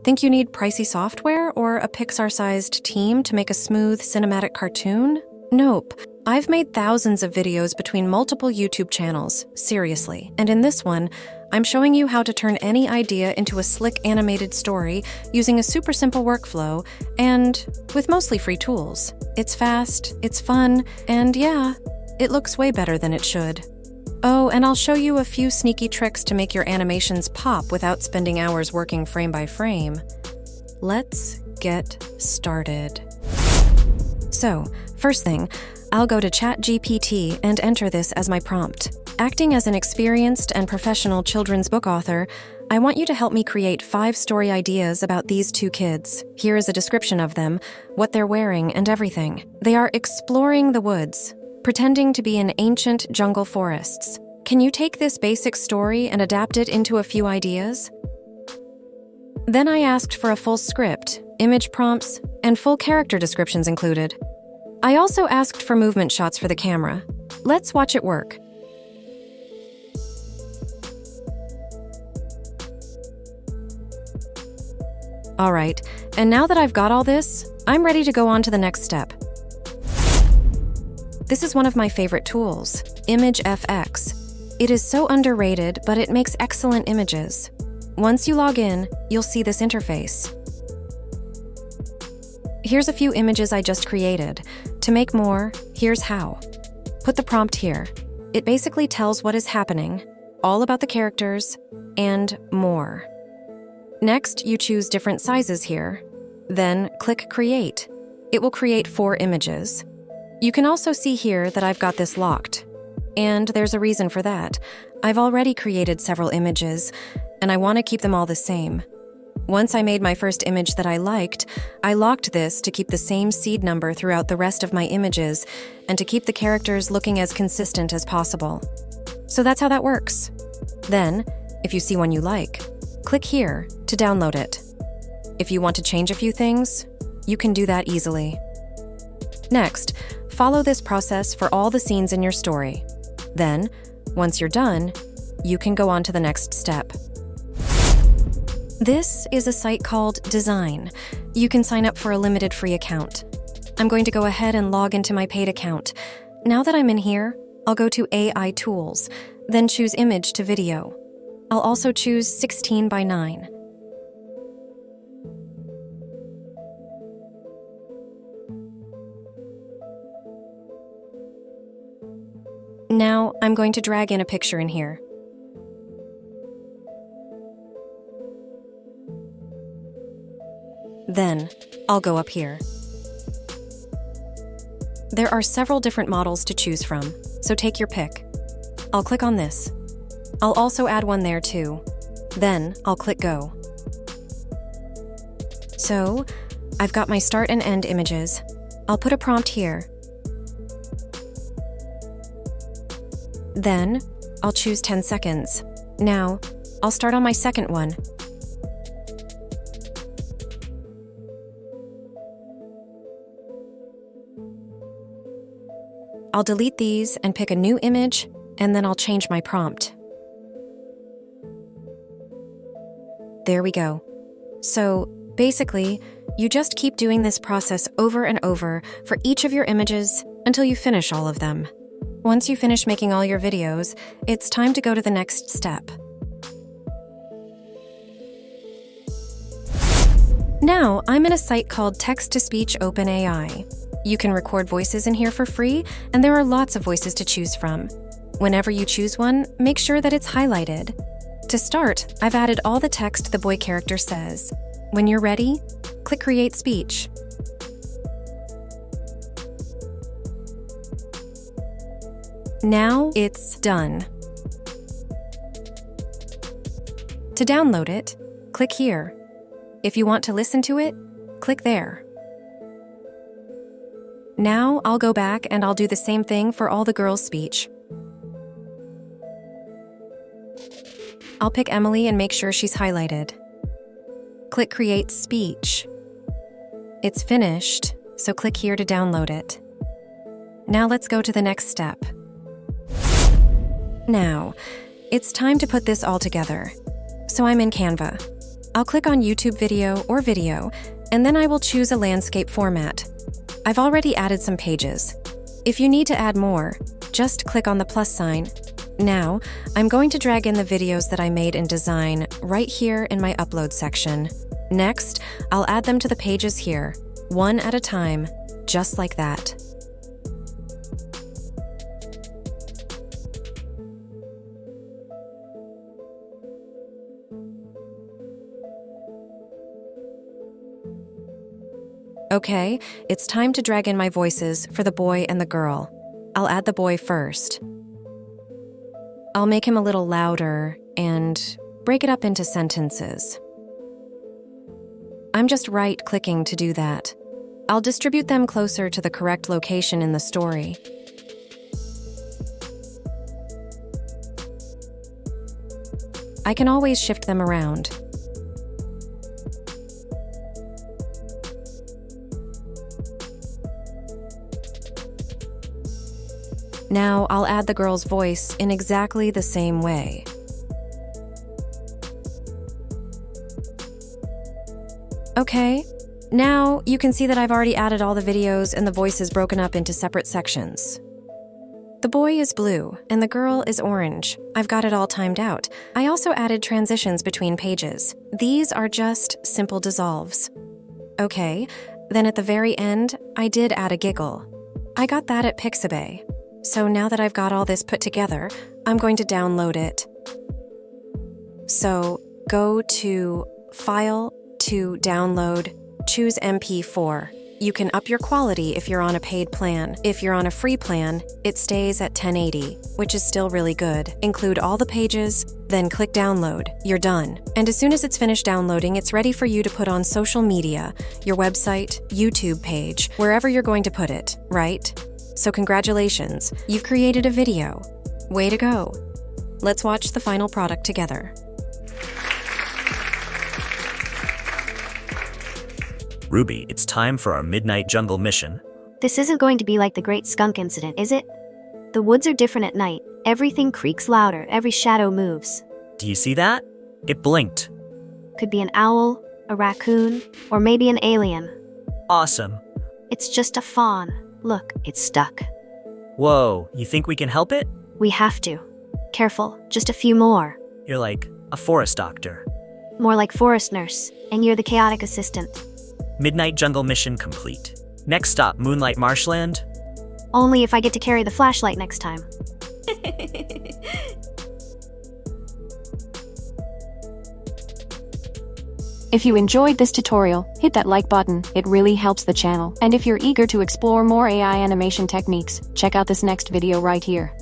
Think you need pricey software or a Pixar-sized team to make a smooth cinematic cartoon? Nope. I've made thousands of videos between multiple YouTube channels, seriously. And in this one, I'm showing you how to turn any idea into a slick animated story using a super simple workflow and with mostly free tools. It's fast, it's fun, and yeah, it looks way better than it should. Oh, and I'll show you a few sneaky tricks to make your animations pop without spending hours working frame by frame. Let's get started. So, first thing, I'll go to ChatGPT and enter this as my prompt. Acting as an experienced and professional children's book author, I want you to help me create 5 story ideas about these 2 kids. Here is a description of them, what they're wearing, and everything. They are exploring the woods, pretending to be in ancient jungle forests. Can you take this basic story and adapt it into a few ideas? Then I asked for a full script, image prompts, and full character descriptions included. I also asked for movement shots for the camera. Let's watch it work. All right, and now that I've got all this, I'm ready to go on to the next step. This is one of my favorite tools, ImageFX. It is so underrated, but it makes excellent images. Once you log in, you'll see this interface. Here's a few images I just created. To make more, here's how. Put the prompt here. It basically tells what is happening, all about the characters, and more. Next, you choose different sizes here. Then click Create. It will create 4 images. You can also see here that I've got this locked. And there's a reason for that. I've already created several images, and I want to keep them all the same. Once I made my first image that I liked, I locked this to keep the same seed number throughout the rest of my images and to keep the characters looking as consistent as possible. So that's how that works. Then, if you see one you like, click here to download it. If you want to change a few things, you can do that easily. Next, follow this process for all the scenes in your story. Then, once you're done, you can go on to the next step. This is a site called Design. You can sign up for a limited free account. I'm going to go ahead and log into my paid account. Now that I'm in here, I'll go to AI Tools, then choose Image to Video. I'll also choose 16 by 9. Now, I'm going to drag in a picture in here. Then, I'll go up here. There are several different models to choose from, so take your pick. I'll click on this. I'll also add one there too. Then, I'll click Go. So, I've got my start and end images. I'll put a prompt here. Then, I'll choose 10 seconds. Now, I'll start on my second one. I'll delete these and pick a new image, and then I'll change my prompt. There we go. So, basically, you just keep doing this process over and over for each of your images until you finish all of them. Once you finish making all your videos, it's time to go to the next step. Now, I'm in a site called Text-to-Speech OpenAI. You can record voices in here for free, and there are lots of voices to choose from. Whenever you choose one, make sure that it's highlighted. To start, I've added all the text the boy character says. When you're ready, click Create Speech. Now it's done. To download it, click here. If you want to listen to it, click there. Now I'll go back and I'll do the same thing for all the girls' speech. I'll pick Emily and make sure she's highlighted. Click Create Speech. It's finished, so click here to download it. Now let's go to the next step. Now, it's time to put this all together. So I'm in Canva. I'll click on YouTube video or video, and then I will choose a landscape format. I've already added some pages. If you need to add more, just click on the plus sign. Now, I'm going to drag in the videos that I made in design right here in my upload section. Next, I'll add them to the pages here, one at a time, just like that. Okay, it's time to drag in my voices for the boy and the girl. I'll add the boy first. I'll make him a little louder and break it up into sentences. I'm just right-clicking to do that. I'll distribute them closer to the correct location in the story. I can always shift them around. Now I'll add the girl's voice in exactly the same way. Okay, now you can see that I've already added all the videos and the voices broken up into separate sections. The boy is blue and the girl is orange. I've got it all timed out. I also added transitions between pages. These are just simple dissolves. Okay, then at the very end, I did add a giggle. I got that at Pixabay. So now that I've got all this put together, I'm going to download it. So go to File, to Download, choose MP4. You can up your quality if you're on a paid plan. If you're on a free plan, it stays at 1080, which is still really good. Include all the pages, then click Download. You're done. And as soon as it's finished downloading, it's ready for you to put on social media, your website, YouTube page, wherever you're going to put it, right? So congratulations, you've created a video. Way to go. Let's watch the final product together. Ruby, it's time for our midnight jungle mission. This isn't going to be like the Great Skunk Incident, is it? The woods are different at night. Everything creaks louder, every shadow moves. Do you see that? It blinked. Could be an owl, a raccoon, or maybe an alien. Awesome. It's just a fawn. Look, it's stuck. Whoa, you think we can help it? We have to. Careful, just a few more. You're like a forest doctor. More like forest nurse, and you're the chaotic assistant. Midnight jungle mission complete. Next stop, Moonlight Marshland. Only if I get to carry the flashlight next time. If you enjoyed this tutorial, hit that like button, it really helps the channel. And if you're eager to explore more AI animation techniques, check out this next video right here.